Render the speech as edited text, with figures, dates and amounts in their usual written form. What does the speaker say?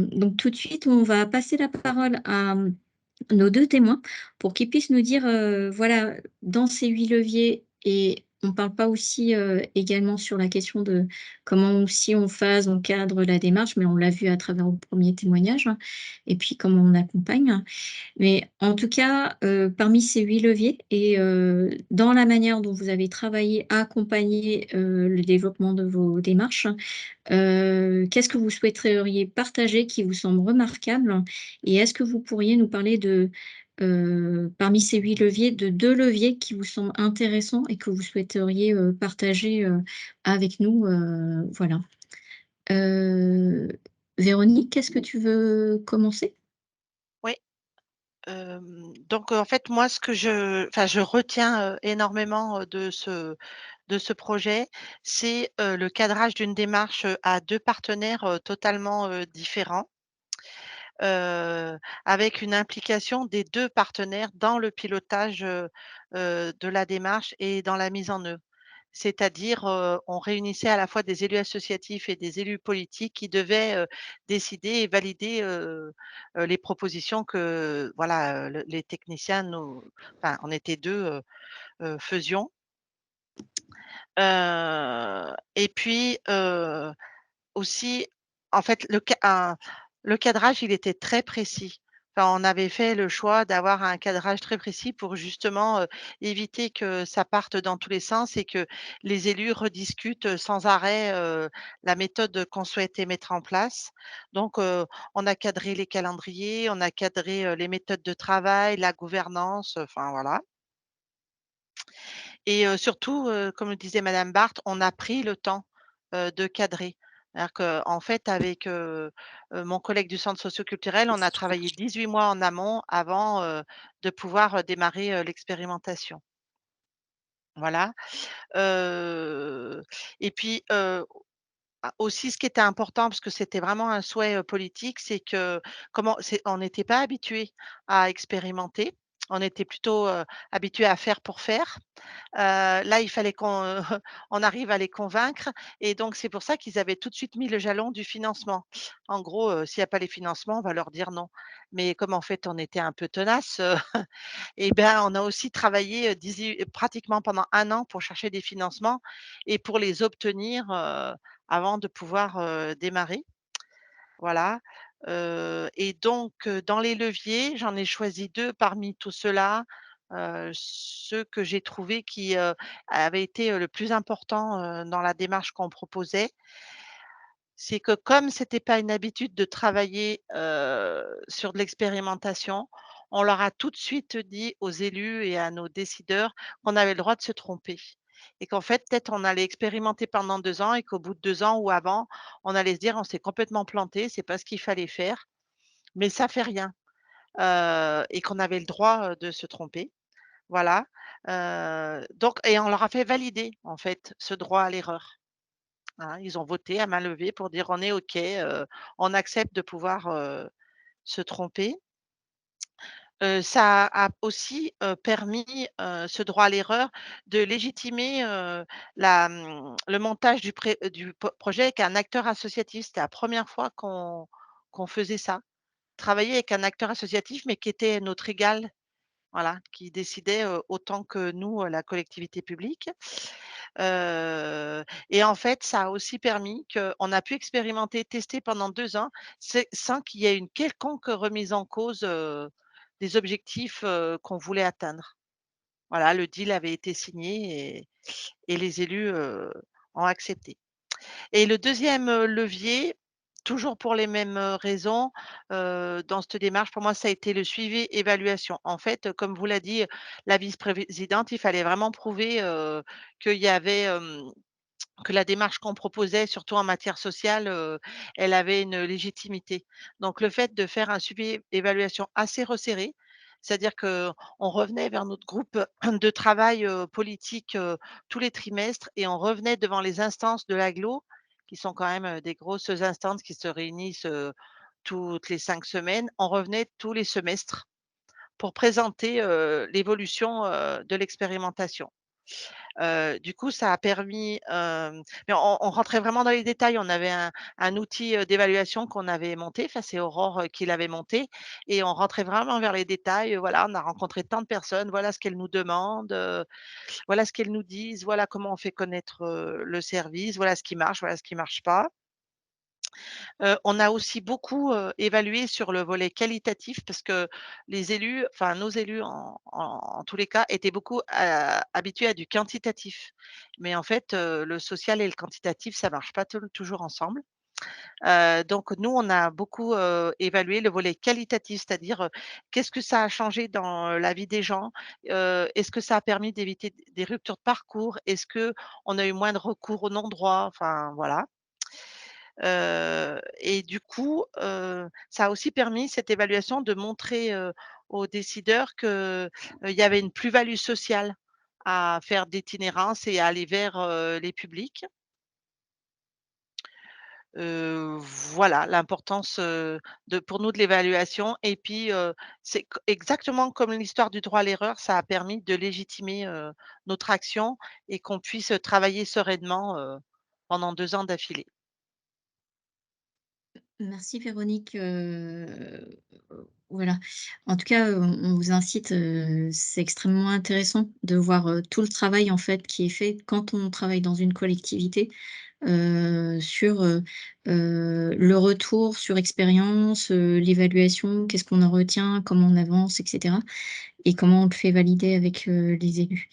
Donc tout de suite, on va passer la parole à, nos 2 témoins pour qu'ils puissent nous dire, voilà, dans ces 8 leviers et on parle pas aussi, également sur la question de comment aussi on phase, on cadre la démarche, mais on l'a vu à travers le premier témoignage, hein, et puis comment on accompagne. Mais en tout cas, parmi ces 8 leviers et dans la manière dont vous avez travaillé à accompagner, le développement de vos démarches, qu'est-ce que vous souhaiteriez partager qui vous semble remarquable? Et est-ce que vous pourriez nous parler de, parmi ces 8 leviers, de 2 leviers qui vous semblent intéressants et que vous souhaiteriez, partager, avec nous? Voilà. Heu, Véronique, est-ce que tu veux commencer? Oui, donc en fait, moi, ce que je retiens, énormément, de ce projet, c'est, le cadrage d'une démarche, à 2 partenaires, totalement, différents, avec une implication des 2 partenaires dans le pilotage, de la démarche et dans la mise en œuvre. C'est-à-dire, on réunissait à la fois des élus associatifs et des élus politiques qui devaient, décider et valider, les propositions que voilà, les techniciens nous enfin on était 2 faisions. Et puis, aussi, en fait, le cadrage, il était très précis. Enfin, on avait fait le choix d'avoir un cadrage très précis pour justement, éviter que ça parte dans tous les sens et que les élus rediscutent, sans arrêt, la méthode qu'on souhaitait mettre en place. Donc, on a cadré les calendriers, on a cadré, les méthodes de travail, la gouvernance, enfin voilà. Et surtout, comme le disait madame Barthes, on a pris le temps, de cadrer. C'est-à-dire qu'en fait avec, mon collègue du centre socioculturel, on a travaillé 18 mois en amont avant, de pouvoir, démarrer, l'expérimentation. Voilà, heu et puis, aussi ce qui était important parce que c'était vraiment un souhait, politique, c'est que comment c'est on n'était pas habitué à expérimenter. On était plutôt, habitués à faire pour faire. Là, il fallait qu'on, on arrive à les convaincre et donc c'est pour ça qu'ils avaient tout de suite mis le jalon du financement. En gros, s'il y a pas les financements, on va leur dire non. Mais comme en fait on était un peu tenace, et ben, on a aussi travaillé, 18 pratiquement pendant 1 an pour chercher des financements et pour les obtenir, avant de pouvoir, démarrer. Voilà, et donc dans les leviers, j'en ai choisi 2 parmi tout cela, ceux que j'ai trouvés qui, avaient été, le plus important, dans la démarche qu'on proposait. C'est que comme c'était pas une habitude de travailler, sur de l'expérimentation, on leur a tout de suite dit aux élus et à nos décideurs qu'on avait le droit de se tromper et qu'en fait, peut-être on allait expérimenter pendant 2 ans et qu'au bout de 2 ans ou avant, on allait se dire: «On s'est complètement planté, c'est pas ce qu'il fallait faire, mais ça fait rien», et qu'on avait le droit, de se tromper. Voilà, donc et on leur a fait valider, en fait, ce droit à l'erreur. Hein, ils ont voté à main levée pour dire: «On est OK, on accepte de pouvoir, se tromper». Ça a aussi, permis, ce droit à l'erreur, de légitimer, le montage du projet avec un acteur associatif. C'était la première fois qu'on faisait ça. Travailler avec un acteur associatif, mais qui était notre égal, voilà, qui décidait, autant que nous, la collectivité publique. Et en fait, ça a aussi permis qu'on a pu expérimenter, tester pendant 2 ans, c'est sans qu'il y ait une quelconque remise en cause, des objectifs, qu'on voulait atteindre. Voilà, le deal avait été signé et les élus, ont accepté. Et le deuxième levier, toujours pour les mêmes, raisons, dans cette démarche, pour moi, ça a été le suivi évaluation. En fait, comme vous l'a dit, la vice-présidente, il fallait vraiment prouver, qu'il y avait, que la démarche qu'on proposait, surtout en matière sociale, elle avait une légitimité. Donc le fait de faire un suivi évaluation assez resserré, c'est-à-dire qu'on revenait vers notre groupe de travail, politique, tous les trimestres et on revenait devant les instances de l'agglo, qui sont quand même, des grosses instances qui se réunissent, toutes les 5 semaines. On revenait tous les semestres pour présenter, l'évolution, de l'expérimentation. Du coup, ça a permis, mais on rentrait vraiment dans les détails. On avait un outil, d'évaluation qu'on avait monté, enfin, c'est Aurore, qui l'avait monté et on rentrait vraiment vers les détails, voilà, on a rencontré tant de personnes, voilà ce qu'elles nous demandent, voilà ce qu'elles nous disent, voilà comment on fait connaître, le service, voilà ce qui marche, voilà ce qui marche pas. On a aussi beaucoup, évalué sur le volet qualitatif parce que les élus, enfin nos élus en tous les cas, étaient beaucoup, habitués à du quantitatif. Mais en fait, le social et le quantitatif, ça marche pas toujours ensemble. Donc nous, on a beaucoup, évalué le volet qualitatif, c'est-à-dire, qu'est-ce que ça a changé dans la vie des gens? Est-ce que ça a permis d'éviter des ruptures de parcours? Est-ce qu'on a eu moins de recours aux non-droits? Enfin voilà. Et du coup, ça a aussi permis cette évaluation de montrer, aux décideurs que, il y avait une plus-value sociale à faire d'itinérance et à aller vers, les publics. Voilà l'importance, de pour nous de l'évaluation et puis, c'est exactement comme l'histoire du droit à l'erreur, ça a permis de légitimer, notre action et qu'on puisse travailler sereinement, pendant 2 ans d'affilée. Merci Véronique, voilà. En tout cas, on vous incite, c'est extrêmement intéressant de voir, tout le travail en fait qui est fait quand on travaille dans une collectivité, sur, le retour sur expérience, l'évaluation, qu'est-ce qu'on en retient, comment on avance et cetera et comment on le fait valider avec, les élus.